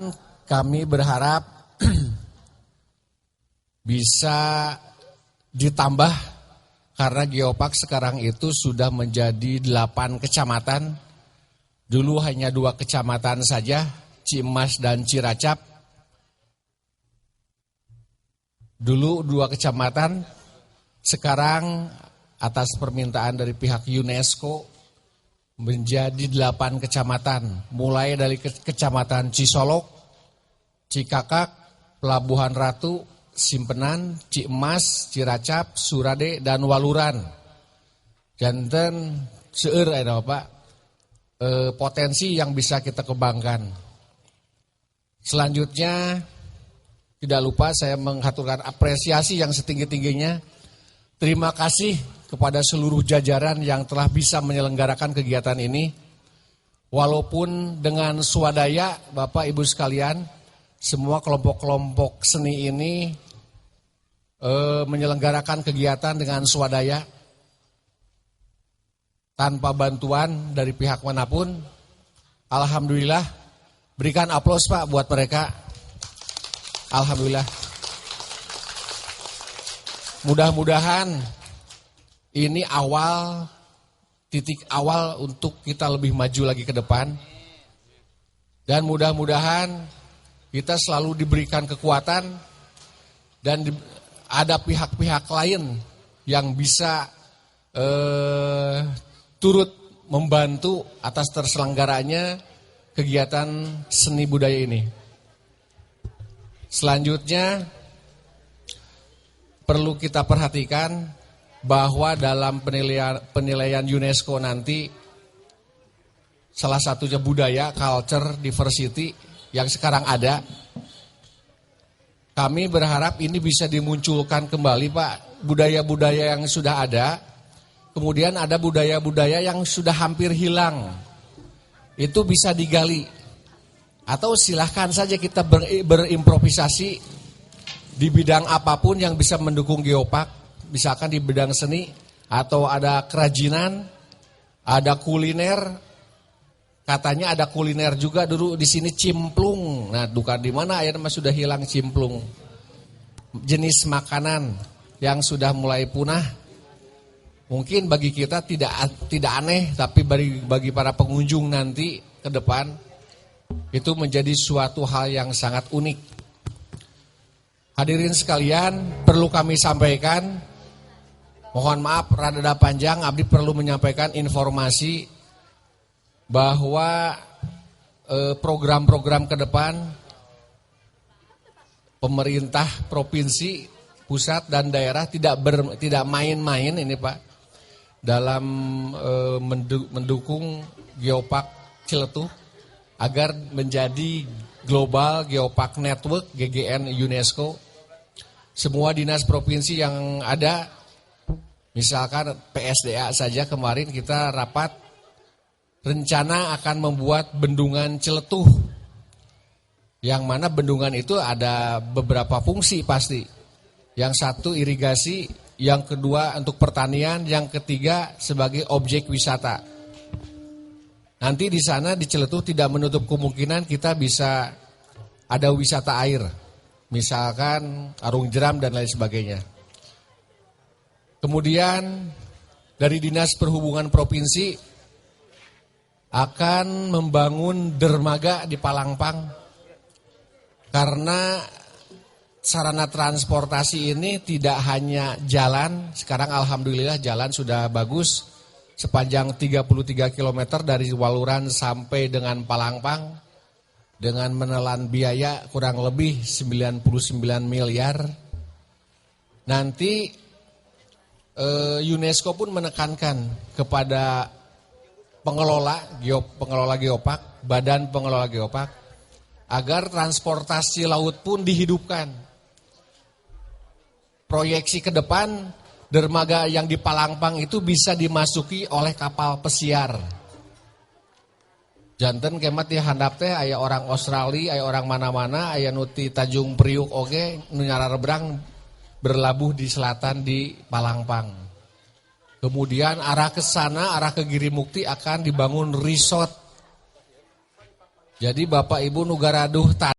depan kami berharap bisa ditambah karena Geopark sekarang itu sudah menjadi 8 kecamatan. Dulu hanya 2 kecamatan saja, Cimas dan Ciracap. Dulu 2 kecamatan, sekarang atas permintaan dari pihak UNESCO menjadi 8 kecamatan. Mulai dari kecamatan Cisolok, Cikakak, Pelabuhan Ratu, Simpenan, Cimas, Ciracap, Surade, dan Waluran. Janten seueur ada Pak potensi yang bisa kita kembangkan. Selanjutnya tidak lupa saya menghaturkan apresiasi yang setinggi-tingginya. Terima kasih kepada seluruh jajaran yang telah bisa menyelenggarakan kegiatan ini. Walaupun dengan swadaya Bapak Ibu sekalian, semua kelompok-kelompok seni ini menyelenggarakan kegiatan dengan swadaya tanpa bantuan dari pihak manapun. Alhamdulillah, berikan aplaus Pak buat mereka. Alhamdulillah. Mudah-mudahan ini titik awal untuk kita lebih maju lagi ke depan. Dan mudah-mudahan kita selalu diberikan kekuatan dan ada pihak-pihak lain yang bisa turut membantu atas terselenggaranya kegiatan seni budaya ini. Selanjutnya perlu kita perhatikan bahwa dalam penilaian UNESCO nanti salah satunya budaya, culture, diversity yang sekarang ada. Kami berharap ini bisa dimunculkan kembali Pak, budaya-budaya yang sudah ada. Kemudian ada budaya-budaya yang sudah hampir hilang. Itu bisa digali. Atau silahkan saja kita berimprovisasi di bidang apapun yang bisa mendukung Geopark. Misalkan di bidang seni atau ada kerajinan, ada kuliner. Katanya ada kuliner juga dulu di sini cimplung. Nah, bukan di mana akhirnya sudah hilang cimplung. Jenis makanan yang sudah mulai punah. Mungkin bagi kita tidak aneh, tapi bagi para pengunjung nanti ke depan itu menjadi suatu hal yang sangat unik. Hadirin sekalian, perlu kami sampaikan, mohon maaf rada panjang, Abdi perlu menyampaikan informasi bahwa program-program ke depan pemerintah provinsi, pusat dan daerah tidak main-main ini Pak dalam mendukung Geopark Ciletuh agar menjadi Global Geopark Network GGN UNESCO. Semua dinas provinsi yang ada, misalkan PSDA saja kemarin kita rapat rencana akan membuat bendungan Ciletuh, yang mana bendungan itu ada beberapa fungsi pasti. Yang satu irigasi, yang kedua untuk pertanian, yang ketiga sebagai objek wisata. Nanti di sana di Ciletuh tidak menutup kemungkinan kita bisa ada wisata air, misalkan arung jeram dan lain sebagainya. Kemudian dari Dinas Perhubungan Provinsi akan membangun dermaga di Palangpang karena sarana transportasi ini tidak hanya jalan. Sekarang alhamdulillah jalan sudah bagus sepanjang 33 km dari Waluran sampai dengan Palangpang dengan menelan biaya kurang lebih 99 miliar. Nanti UNESCO pun menekankan kepada pengelola Geopark, badan pengelola Geopark, agar transportasi laut pun dihidupkan. Proyeksi ke depan, dermaga yang di Palangpang itu bisa dimasuki oleh kapal pesiar. Janten kemat di handap teh aya orang Australia, aya orang mana-mana, aya nuti Tanjung Priuk oge, nu nyararebrang berlabuh di selatan di Palangpang. Kemudian arah ke sana, arah ke Girimukti akan dibangun resort. Jadi Bapak Ibu nu garaduh